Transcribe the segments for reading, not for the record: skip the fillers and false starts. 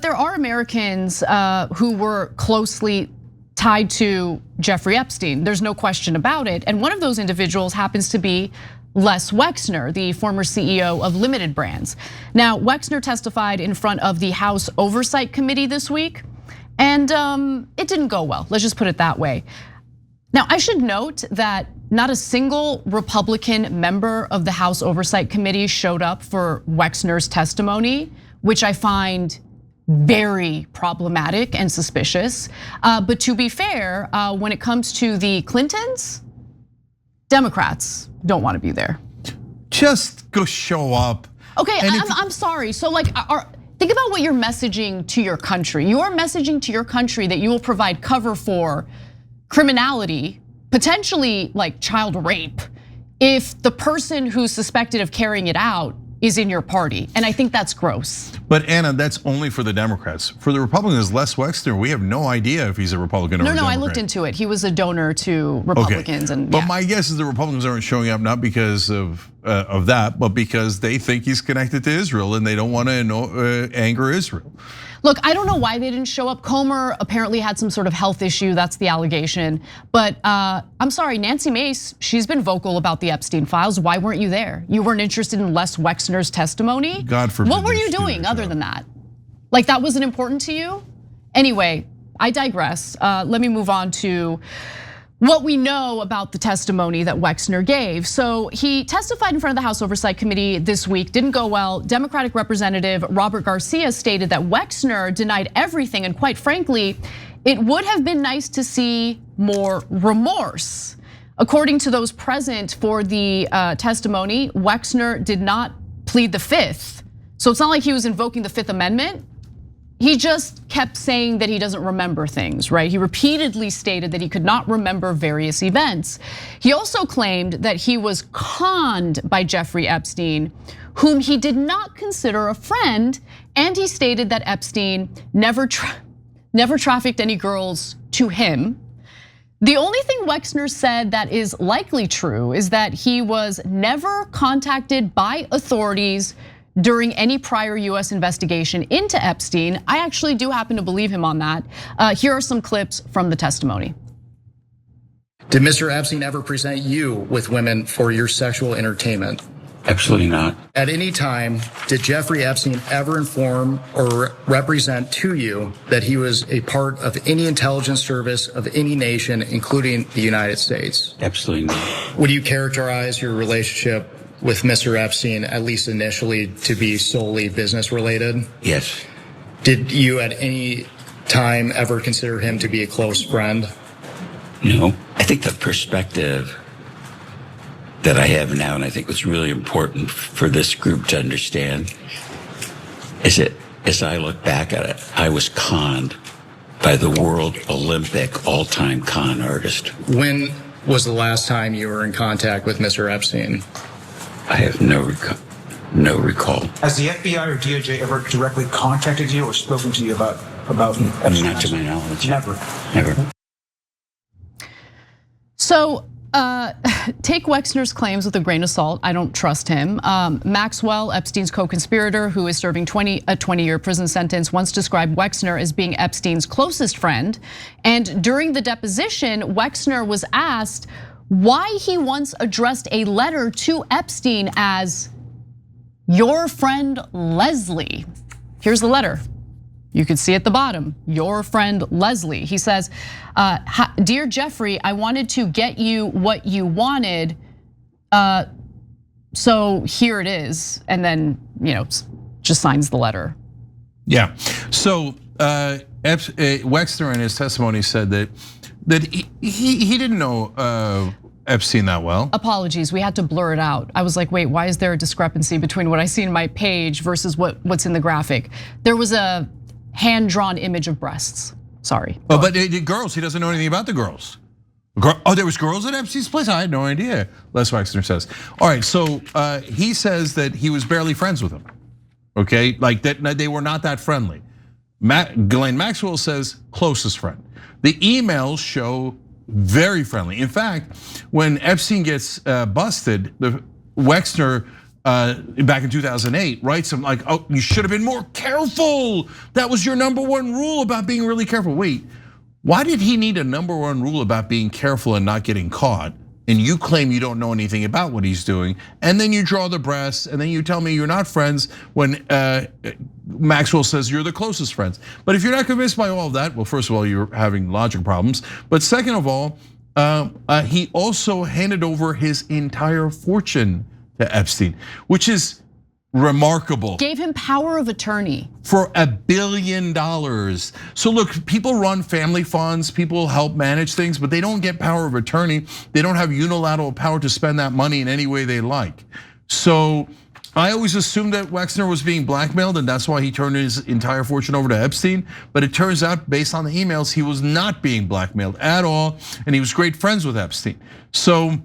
There are Americans who were closely tied to Jeffrey Epstein. There's no question about it. And one of those individuals happens to be Les Wexner, the former CEO of Limited Brands. Now, Wexner testified in front of the House Oversight Committee this week, and it didn't go well. Let's just put it that way. Now, I should note that not a single Republican member of the House Oversight Committee showed up for Wexner's testimony, which I find very problematic and suspicious. But to be fair, when it comes to the Clintons, Democrats don't want to be there. Just go show up. Okay, I'm sorry. So like, think about what you're messaging to your country. You are messaging to your country that you will provide cover for criminality, potentially like child rape, if the person who's suspected of carrying it out is in your party. And I think that's gross. But Anna, that's only for the Democrats. For the Republicans, Les Wexner, we have no idea if he's a Republican or a Democrat. No, I looked into it. He was a donor to Republicans. Okay. And but my guess is the Republicans aren't showing up not because of that, but because they think he's connected to Israel and they don't want to anger Israel. Look, I don't know why they didn't show up. Comer apparently had some sort of health issue, that's the allegation. But I'm sorry, Nancy Mace, she's been vocal about the Epstein files. Why weren't you there? You weren't interested in Les Wexner's testimony? God forbid. What were you doing other than that? Like that wasn't important to you? Anyway, I digress. Let me move on to what we know about the testimony that Wexner gave. So he testified in front of the House Oversight Committee this week, didn't go well. Democratic Representative Robert Garcia stated that Wexner denied everything, and quite frankly, it would have been nice to see more remorse. According to those present for the testimony, Wexner did not plead the Fifth. So it's not like he was invoking the Fifth Amendment. He just kept saying that he doesn't remember things, right? He repeatedly stated that he could not remember various events. He also claimed that he was conned by Jeffrey Epstein, whom he did not consider a friend, and he stated that Epstein never trafficked any girls to him. The only thing Wexner said that is likely true is that he was never contacted by authorities during any prior US investigation into Epstein. I actually do happen to believe him on that. Here are some clips from the testimony. Did Mr. Epstein ever present you with women for your sexual entertainment? Absolutely not. At any time, did Jeffrey Epstein ever inform or represent to you that he was a part of any intelligence service of any nation, including the United States? Absolutely not. Would you characterize your relationship with Mr. Epstein, at least initially, to be solely business related? Yes. Did you at any time ever consider him to be a close friend? No. I think the perspective that I have now, and I think what's really important for this group to understand, is that as I look back at it, I was conned by the world Olympic all-time con artist. When was the last time you were in contact with Mr. Epstein? I have no recall. Has the FBI or DOJ ever directly contacted you or spoken to you about Epstein? Not to my knowledge. Never. So take Wexner's claims with a grain of salt. I don't trust him. Maxwell, Epstein's co-conspirator, who is serving a 20-year prison sentence, once described Wexner as being Epstein's closest friend. And during the deposition, Wexner was asked why he once addressed a letter to Epstein as your friend Leslie. Here's the letter. You can see at the bottom, your friend Leslie. He says, dear Jeffrey, I wanted to get you what you wanted. So here it is. And then, just signs the letter. Yeah, so Wexner in his testimony said that he didn't know Epstein that well. Apologies, we had to blur it out. I was like, wait, why is there a discrepancy between what I see in my page versus what's in the graphic? There was a hand-drawn image of breasts. Sorry. Oh, but the girls, he doesn't know anything about the girls. Oh, there was girls at Epstein's place? I had no idea, Les Wexner says. All right, so he says that he was barely friends with him. Okay, like that they were not that friendly. Ghislaine Maxwell says closest friend. The emails show very friendly. In fact, when Epstein gets busted, Wexner back in 2008, right? Some like, oh, you should have been more careful. That was your #1 rule about being really careful. Wait, why did he need a #1 rule about being careful and not getting caught? And you claim you don't know anything about what he's doing, and then you draw the breasts, and then you tell me you're not friends when Maxwell says you're the closest friends. But if you're not convinced by all of that, well, first of all, you're having logic problems. But second of all, he also handed over his entire fortune to Epstein, which is remarkable. Gave him power of attorney. For $1 billion. So look, people run family funds, people help manage things, but they don't get power of attorney. They don't have unilateral power to spend that money in any way they like. So I always assumed that Wexner was being blackmailed, and that's why he turned his entire fortune over to Epstein. But it turns out, based on the emails, he was not being blackmailed at all, and he was great friends with Epstein. So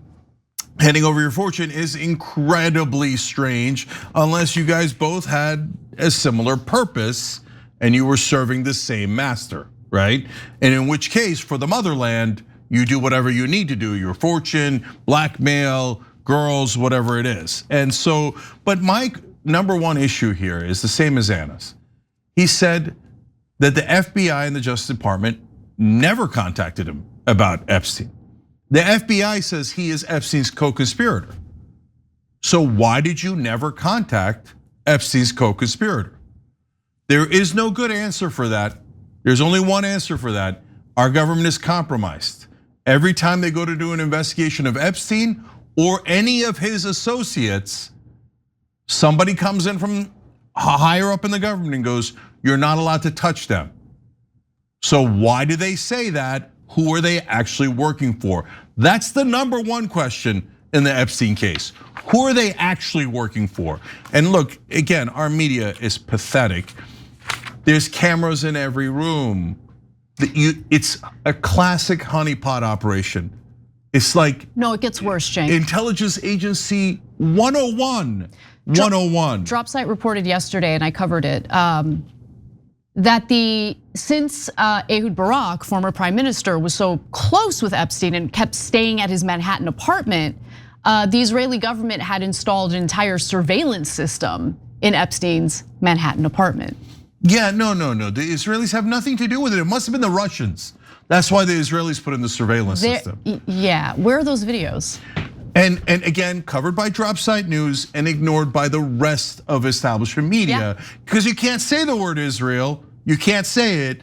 handing over your fortune is incredibly strange unless you guys both had a similar purpose and you were serving the same master, right? And in which case, for the motherland, you do whatever you need to do, your fortune, blackmail, girls, whatever it is. And so, but my #1 issue here is the same as Anna's. He said that the FBI and the Justice Department never contacted him about Epstein. The FBI says he is Epstein's co-conspirator. So why did you never contact Epstein's co-conspirator? There is no good answer for that. There's only one answer for that. Our government is compromised. Every time they go to do an investigation of Epstein or any of his associates, somebody comes in from higher up in the government and goes, you're not allowed to touch them. So why do they say that? Who are they actually working for? That's the #1 question in the Epstein case. Who are they actually working for? And look, again, our media is pathetic. There's cameras in every room. It's a classic honeypot operation. It's like no, it gets worse, Cenk. Intelligence Agency 101. 101. Drop Site reported yesterday, and I covered it. That since Ehud Barak, former prime minister, was so close with Epstein and kept staying at his Manhattan apartment, the Israeli government had installed an entire surveillance system in Epstein's Manhattan apartment. Yeah, no. The Israelis have nothing to do with it. It must have been the Russians. That's why the Israelis put in the surveillance system. Yeah, where are those videos? And again, covered by Drop Site News and ignored by the rest of establishment media. Because you can't say the word Israel, you can't say it.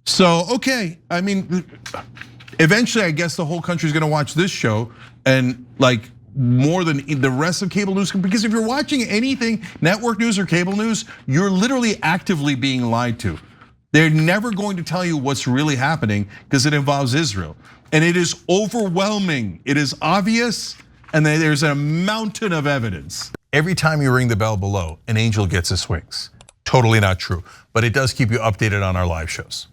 So, okay, I mean, eventually I guess the whole country's gonna watch this show and like more than the rest of cable news, because if you're watching anything, network news or cable news, you're literally actively being lied to. They're never going to tell you what's really happening because it involves Israel. And it is overwhelming, it is obvious, and there's a mountain of evidence. Every time you ring the bell below, an angel gets his wings. Totally not true, but it does keep you updated on our live shows.